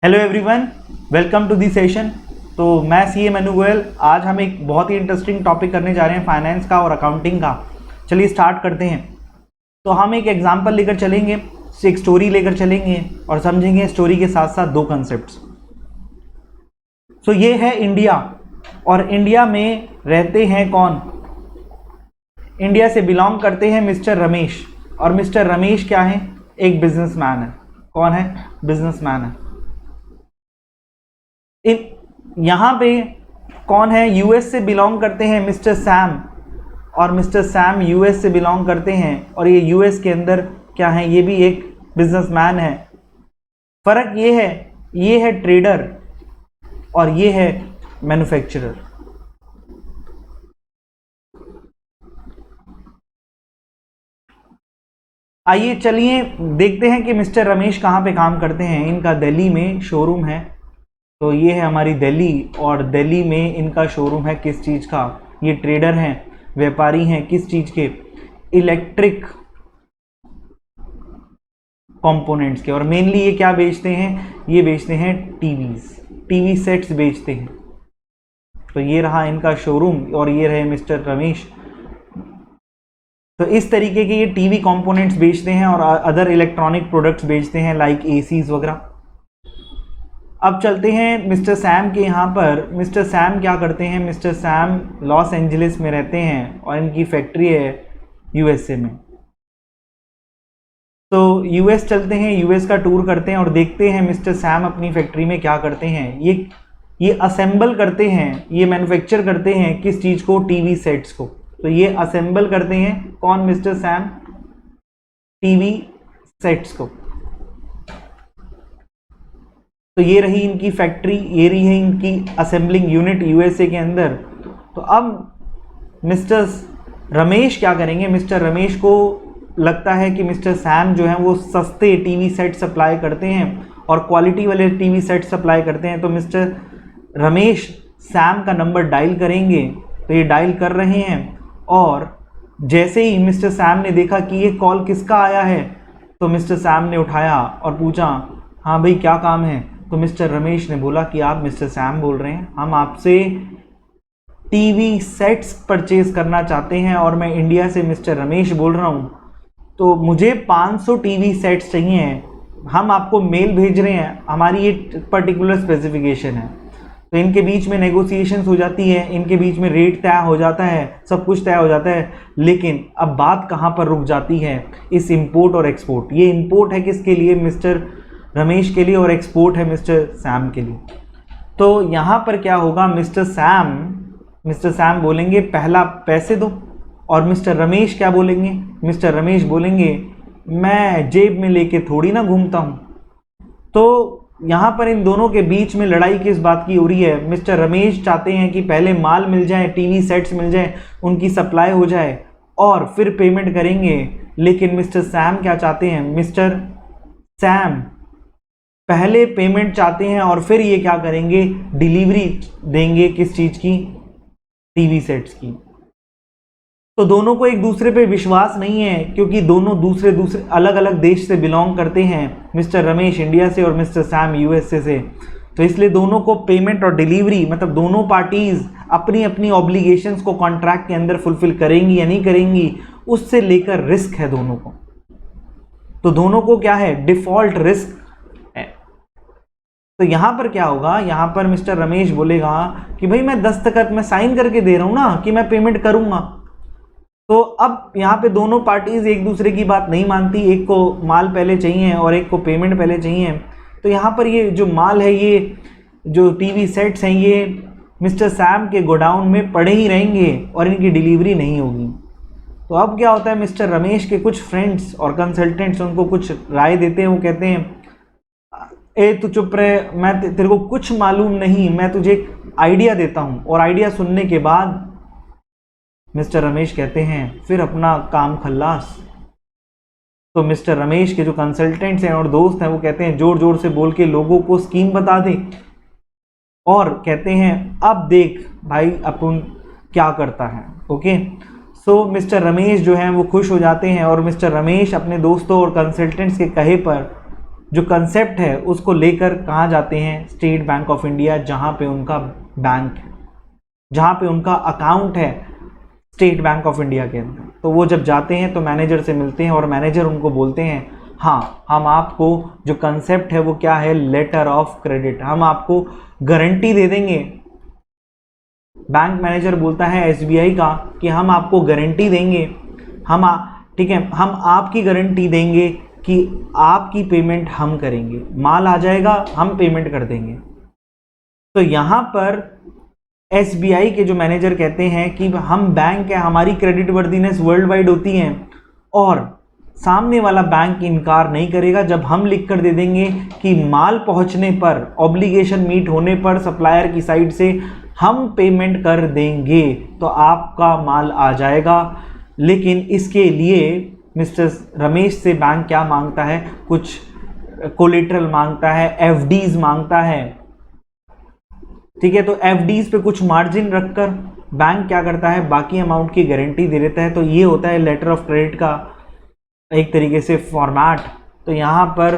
Hello everyone, welcome to the session. तो मैं CA Manu Goyal. आज हम एक बहुत ही इंटरेस्टिंग टॉपिक करने जा रहे हैं फाइनेंस का और अकाउंटिंग का। चलिए स्टार्ट करते हैं। तो हम एक एग्जांपल लेकर चलेंगे, एक स्टोरी लेकर चलेंगे और समझेंगे स्टोरी के साथ साथ दो कॉन्सेप्ट्स। तो ये है इंडिया, और इंडिया में रहते हैं कौन? इंडिया से बिलोंग करते हैं मिस्टर रमेश, और मिस्टर रमेश क्या है? एक बिजनेसमैन है। कौन है? बिजनेसमैन है। यहाँ पे कौन है? यूएस से बिलोंग करते हैं मिस्टर सैम, और मिस्टर सैम यूएस से बिलोंग करते हैं, और ये यूएस के अंदर क्या है? ये भी एक बिजनेसमैन है। फर्क ये है ट्रेडर और ये है मैन्युफैक्चरर। आइए चलिए देखते हैं कि मिस्टर रमेश कहाँ पे काम करते हैं। इनका दिल्ली में शोरूम है। तो ये है हमारी दिल्ली, और दिल्ली में इनका शोरूम है किस चीज़ का? ये ट्रेडर हैं, व्यापारी हैं। किस चीज़ के? इलेक्ट्रिक कंपोनेंट्स के। और मेनली ये क्या बेचते हैं? ये बेचते हैं टीवी सेट्स बेचते हैं। तो ये रहा इनका शोरूम, और ये रहे मिस्टर रमेश। तो इस तरीके के ये टीवी कंपोनेंट्स बेचते हैं और अदर इलेक्ट्रॉनिक प्रोडक्ट्स बेचते हैं, लाइक एसीज वगैरह। अब चलते हैं मिस्टर सैम के यहाँ पर। मिस्टर सैम क्या करते हैं? मिस्टर सैम लॉस एंजलिस में रहते हैं और इनकी फैक्ट्री है यूएसए में। तो यूएस चलते हैं, यूएस का टूर करते हैं और देखते हैं मिस्टर सैम अपनी फैक्ट्री में क्या करते हैं। ये असेंबल करते हैं, ये मैन्युफैक्चर करते हैं किस चीज़ को? टीवी सेट्स को। तो ये असेंबल करते हैं कौन? मिस्टर सैम, टीवी सेट्स को। तो ये रही इनकी फैक्ट्री, ये रही है इनकी असेंबलिंग यूनिट यूएसए के अंदर। तो अब मिस्टर रमेश क्या करेंगे? मिस्टर रमेश को लगता है कि मिस्टर सैम जो है वो सस्ते टीवी सेट सप्लाई करते हैं और क्वालिटी वाले टीवी सेट सप्लाई करते हैं। तो मिस्टर रमेश सैम का नंबर डायल करेंगे। तो ये डायल कर रहे हैं, और जैसे ही मिस्टर सैम ने देखा कि ये कॉल किसका आया है, तो मिस्टर सैम ने उठाया और पूछा, हाँ भाई क्या काम है? तो मिस्टर रमेश ने बोला कि आप मिस्टर सैम बोल रहे हैं, हम आपसे टीवी सेट्स परचेज करना चाहते हैं और मैं इंडिया से मिस्टर रमेश बोल रहा हूँ। तो मुझे 500 टीवी सेट्स चाहिए हैं। हम आपको मेल भेज रहे हैं, हमारी ये पर्टिकुलर स्पेसिफिकेशन है। तो इनके बीच में नेगोशिएशंस हो जाती है, इनके बीच में रेट तय हो जाता है, सब कुछ तय हो जाता है। लेकिन अब बात कहाँ पर रुक जाती है? इस इंपोर्ट और एक्सपोर्ट। ये इंपोर्ट है किसके लिए? मिस्टर रमेश के लिए, और एक्सपोर्ट है मिस्टर सैम के लिए। तो यहाँ पर क्या होगा? मिस्टर सैम बोलेंगे पहला पैसे दो, और मिस्टर रमेश क्या बोलेंगे? मिस्टर रमेश बोलेंगे मैं जेब में लेके थोड़ी ना घूमता हूँ। तो यहाँ पर इन दोनों के बीच में लड़ाई किस बात की हो रही है? मिस्टर रमेश चाहते हैं कि पहले माल मिल जाए, टीवी सेट्स मिल जाए, उनकी सप्लाई हो जाए और फिर पेमेंट करेंगे। लेकिन मिस्टर सैम क्या चाहते हैं? मिस्टर सैम पहले पेमेंट चाहते हैं और फिर ये क्या करेंगे? डिलीवरी देंगे किस चीज़ की? टीवी सेट्स की। तो दोनों को एक दूसरे पे विश्वास नहीं है, क्योंकि दोनों दूसरे अलग अलग देश से बिलोंग करते हैं। मिस्टर रमेश इंडिया से और मिस्टर सैम यूएसए से। तो इसलिए दोनों को पेमेंट और डिलीवरी, मतलब दोनों पार्टीज अपनी अपनी ऑब्लिगेशंस को कॉन्ट्रैक्ट के अंदर फुलफिल करेंगी या नहीं करेंगी, उससे लेकर रिस्क है दोनों को। तो दोनों को क्या है? डिफॉल्ट रिस्क है। तो यहां पर क्या होगा? यहां पर मिस्टर रमेश बोलेगा कि भाई मैं दस्तखत में साइन करके दे रहा हूं ना कि मैं पेमेंट करूंगा। तो अब यहाँ पे दोनों पार्टीज एक दूसरे की बात नहीं मानती, एक को माल पहले चाहिए और एक को पेमेंट पहले चाहिए। तो यहाँ पर ये जो माल है, ये जो टीवी सेट्स हैं, ये मिस्टर सैम के गोडाउन में पड़े ही रहेंगे और इनकी डिलीवरी नहीं होगी। तो अब क्या होता है? मिस्टर रमेश के कुछ फ्रेंड्स और कंसल्टेंट्स उनको कुछ राय देते हैं। वो कहते हैं ए तू चुप रहे, मैं तेरे को कुछ मालूम नहीं, मैं तुझे एक आइडिया देता हूँ। और आइडिया सुनने के बाद मिस्टर रमेश कहते हैं फिर अपना काम खल्लास। तो मिस्टर रमेश के जो कंसल्टेंट्स हैं और दोस्त हैं वो कहते हैं जोर जोर से बोल के लोगों को स्कीम बता दे, और कहते हैं अब देख भाई अपन क्या करता है। ओके, सो मिस्टर रमेश जो हैं वो खुश हो जाते हैं, और मिस्टर रमेश अपने दोस्तों और कंसल्टेंट्स के कहे पर जो कंसेप्ट है उसको लेकर कहाँ जाते हैं, स्टेट बैंक ऑफ इंडिया, जहाँ पे उनका बैंक है, जहाँ पे उनका अकाउंट है स्टेट बैंक ऑफ इंडिया के अंदर। तो वो जब जाते हैं तो मैनेजर से मिलते हैं और मैनेजर उनको बोलते हैं हाँ, हम आपको जो कंसेप्ट है वो क्या है, लेटर ऑफ क्रेडिट, हम आपको गारंटी दे देंगे। बैंक मैनेजर बोलता है एसबीआई का कि हम आपको गारंटी देंगे, ठीक है, हम आपकी गारंटी देंगे कि आपकी पेमेंट हम करेंगे, माल आ जाएगा हम पेमेंट कर देंगे। तो यहाँ पर एसबीआई के जो मैनेजर कहते हैं कि हम बैंक है, हमारी क्रेडिट वर्दीनेस वर्ल्ड वाइड होती है और सामने वाला बैंक इनकार नहीं करेगा जब हम लिख कर दे देंगे कि माल पहुंचने पर, ऑब्लिगेशन मीट होने पर सप्लायर की साइड से हम पेमेंट कर देंगे तो आपका माल आ जाएगा। लेकिन इसके लिए मिस्टर रमेश से बैंक क्या मांगता है, कुछ कोलेटरल मांगता है, एफडीज मांगता है, ठीक है। तो एफडीज पे कुछ मार्जिन रखकर बैंक क्या करता है, बाकी अमाउंट की गारंटी दे देता है। तो ये होता है लेटर ऑफ क्रेडिट का एक तरीके से फॉर्मेट। तो यहाँ पर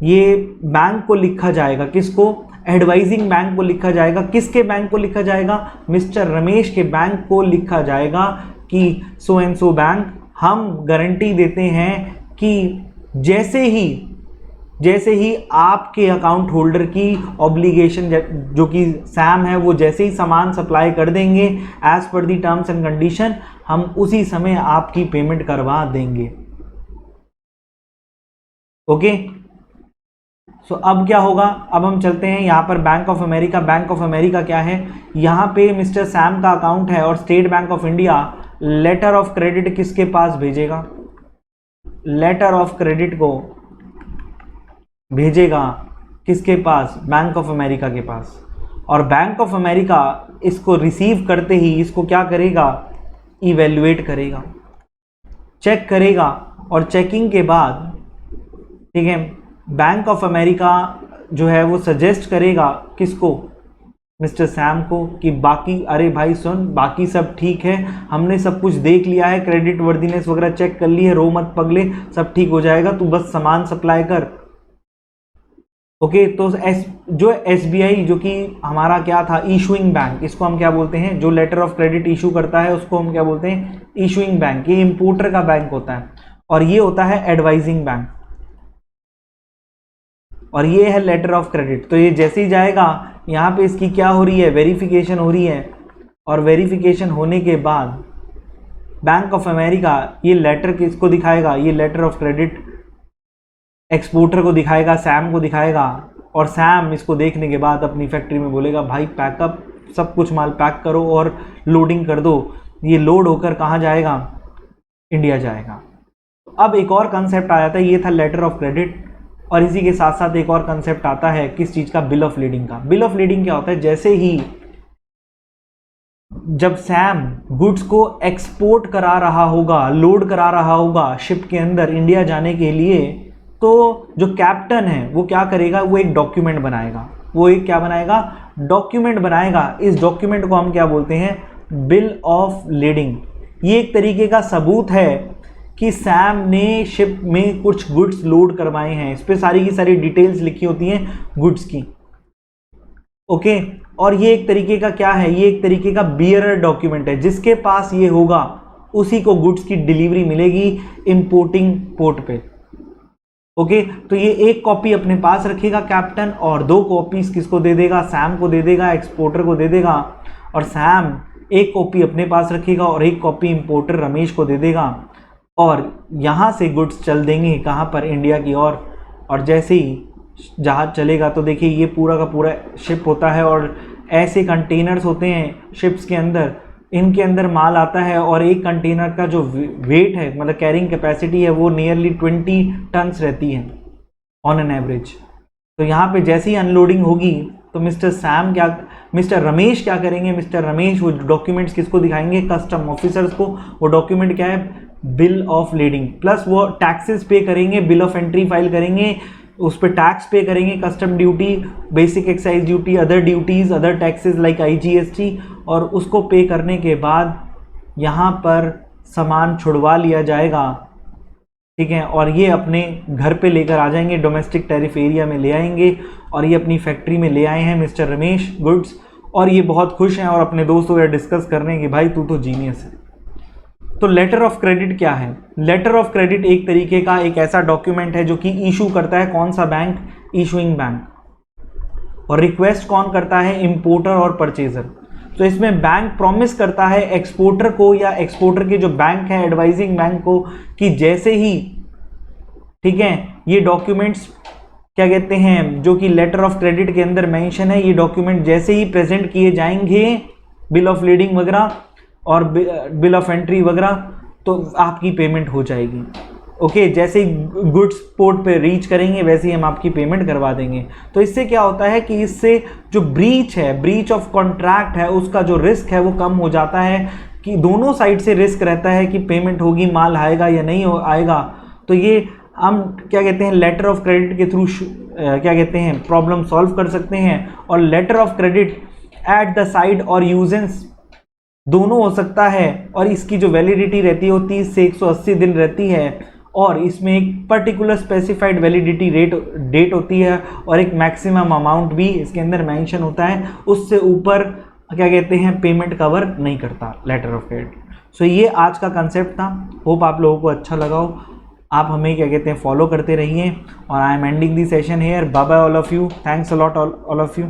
ये बैंक को लिखा जाएगा, किसको, एडवाइजिंग बैंक को लिखा जाएगा। किसके बैंक को लिखा जाएगा, मिस्टर रमेश के बैंक को लिखा जाएगा कि सो एंड सो बैंक, हम गारंटी देते हैं कि जैसे ही आपके अकाउंट होल्डर की ऑब्लिगेशन जो कि सैम है, वो जैसे ही सामान सप्लाई कर देंगे as per the terms and condition, हम उसी समय आपकी पेमेंट करवा देंगे। ओके, सो अब क्या होगा, अब हम चलते हैं यहाँ पर bank of America. Bank of America क्या है, यहाँ पे मिस्टर सैम का अकाउंट है और state bank of India letter of credit किसके पास भेजेगा, लेटर ऑफ क्रेडिट को भेजेगा किसके पास, बैंक ऑफ अमेरिका के पास। और बैंक ऑफ अमेरिका इसको रिसीव करते ही इसको क्या करेगा, इवेल्युएट करेगा, चेक करेगा और चेकिंग के बाद, ठीक है, बैंक ऑफ अमेरिका जो है वो सजेस्ट करेगा किसको, मिस्टर सैम को, कि बाकी, अरे भाई सुन, बाकी सब ठीक है, हमने सब कुछ देख लिया है, क्रेडिट वर्दीनेस वगैरह चेक कर ली है, रो मत पगले, सब ठीक हो जाएगा, तू बस सामान सप्लाई कर। ओके, तो जो एसबीआई जो कि हमारा क्या था, इशूइंग बैंक, इसको हम क्या बोलते हैं, जो लेटर ऑफ क्रेडिट इशू करता है उसको हम क्या बोलते हैं, इशूइंग बैंक। ये इंपोर्टर का बैंक होता है और ये होता है एडवाइजिंग बैंक, और ये है लेटर ऑफ क्रेडिट। तो ये जैसे ही जाएगा, यहाँ पे इसकी क्या हो रही है, वेरिफिकेशन हो रही है, और वेरिफिकेशन होने के बाद बैंक ऑफ अमेरिका ये लेटर किसको दिखाएगा, ये लेटर ऑफ क्रेडिट एक्सपोर्टर को दिखाएगा, सैम को दिखाएगा, और सैम इसको देखने के बाद अपनी फैक्ट्री में बोलेगा भाई पैकअप, सब कुछ माल पैक करो और लोडिंग कर दो। ये लोड होकर कहाँ जाएगा, इंडिया जाएगा। अब एक और कंसेप्ट आ जाता है, ये था लेटर ऑफ क्रेडिट, और इसी के साथ साथ एक और कंसेप्ट आता है किस चीज़ का, बिल ऑफ लीडिंग का। बिल ऑफ लीडिंग क्या होता है, जैसे ही जब सैम गुड्स को एक्सपोर्ट करा रहा होगा, लोड करा रहा होगा शिप के अंदर इंडिया जाने के लिए, तो जो कैप्टन है वो क्या करेगा, वो एक डॉक्यूमेंट बनाएगा, वो एक क्या बनाएगा, डॉक्यूमेंट बनाएगा। इस डॉक्यूमेंट को हम क्या बोलते हैं, बिल ऑफ लीडिंग। ये एक तरीके का सबूत है कि सैम ने शिप में कुछ गुड्स लोड करवाए हैं, इस पर सारी की सारी डिटेल्स लिखी होती हैं गुड्स की। ओके, और ये एक तरीके का क्या है, ये एक तरीके का बियरर डॉक्यूमेंट है, जिसके पास ये होगा उसी को गुड्स की डिलीवरी मिलेगी इंपोर्टिंग पोर्ट पे। ओके, तो ये एक कॉपी अपने पास रखेगा कैप्टन, और 2 कॉपीज किसको दे देगा, सैम को दे देगा, एक्सपोर्टर को दे देगा, और सैम एक कॉपी अपने पास रखेगा और एक कॉपी इंपोर्टर रमेश को दे देगा, और यहाँ से गुड्स चल देंगे कहाँ पर, इंडिया की ओर। और जैसे ही जहाज चलेगा तो देखिए ये पूरा का पूरा शिप होता है, और ऐसे कंटेनर्स होते हैं शिप्स के अंदर, इनके अंदर माल आता है, और एक कंटेनर का जो वेट है, मतलब कैरिंग कैपेसिटी है, वो नियरली 20 टन्स रहती है ऑन एन एवरेज। तो यहाँ पे जैसे ही अनलोडिंग होगी तो मिस्टर रमेश क्या करेंगे, मिस्टर रमेश वो डॉक्यूमेंट्स किसको दिखाएंगे, कस्टम ऑफिसर्स को। वो डॉक्यूमेंट क्या है, बिल ऑफ लीडिंग, प्लस वो टैक्सेस पे करेंगे, बिल ऑफ एंट्री फाइल करेंगे, उस पर टैक्स पे करेंगे, custom duty, basic excise duty, other duties, other taxes like IGST, और उसको पे करने के बाद यहाँ पर सामान छुड़वा लिया जाएगा ठीक है, और ये अपने घर पे लेकर आ जाएंगे, डोमेस्टिक टैरिफ एरिया में ले आएंगे और ये अपनी फैक्ट्री में ले आए हैं मिस्टर रमेश गुड्स, और ये बहुत खुश हैं और अपने दोस्तों से डिस्कस कर रहे हैं कि भाई तू तो जीनियस है। तो लेटर ऑफ क्रेडिट क्या है? लेटर ऑफ क्रेडिट एक तरीके का एक ऐसा डॉक्यूमेंट है जो कि इशू करता है कौन सा बैंक? Issuing bank. और रिक्वेस्ट कौन करता है? इंपोर्टर और परचेजर। तो इसमें बैंक प्रॉमिस करता है एक्सपोर्टर को या एक्सपोर्टर के जो बैंक है एडवाइजिंग बैंक को कि जैसे ही, ठीक है, ये डॉक्यूमेंट्स क्या कहते हैं जो कि लेटर ऑफ क्रेडिट के अंदर मेंशन है, ये डॉक्यूमेंट जैसे ही प्रेजेंट किए जाएंगे, बिल ऑफ लीडिंग वगैरह और बिल ऑफ एंट्री वगैरह, तो आपकी पेमेंट हो जाएगी। ओके, जैसे ही गुड्स पोर्ट पे रीच करेंगे वैसे ही हम आपकी पेमेंट करवा देंगे। तो इससे क्या होता है कि इससे जो ब्रीच है, ब्रीच ऑफ कॉन्ट्रैक्ट है, उसका जो रिस्क है वो कम हो जाता है कि दोनों साइड से रिस्क रहता है कि पेमेंट होगी, माल आएगा या नहीं आएगा। तो ये हम क्या कहते हैं लेटर ऑफ क्रेडिट के थ्रू क्या कहते हैं प्रॉब्लम सॉल्व कर सकते हैं। और letter of credit at the side और यूजेंस दोनों हो सकता है, और इसकी जो वैलिडिटी रहती है वो 30 से 180 दिन रहती है, और इसमें एक पर्टिकुलर स्पेसिफाइड वैलिडिटी डेट होती है और एक मैक्सिमम अमाउंट भी इसके अंदर मेंशन होता है, उससे ऊपर क्या कहते हैं पेमेंट कवर नहीं करता लेटर ऑफ क्रेडिट। सो ये आज का कंसेप्ट था, होप आप लोगों को अच्छा लगा हो। आप हमें क्या कहते हैं फॉलो करते रहिए, और I am ending the session here. Bye bye all of you, thanks a lot all of you.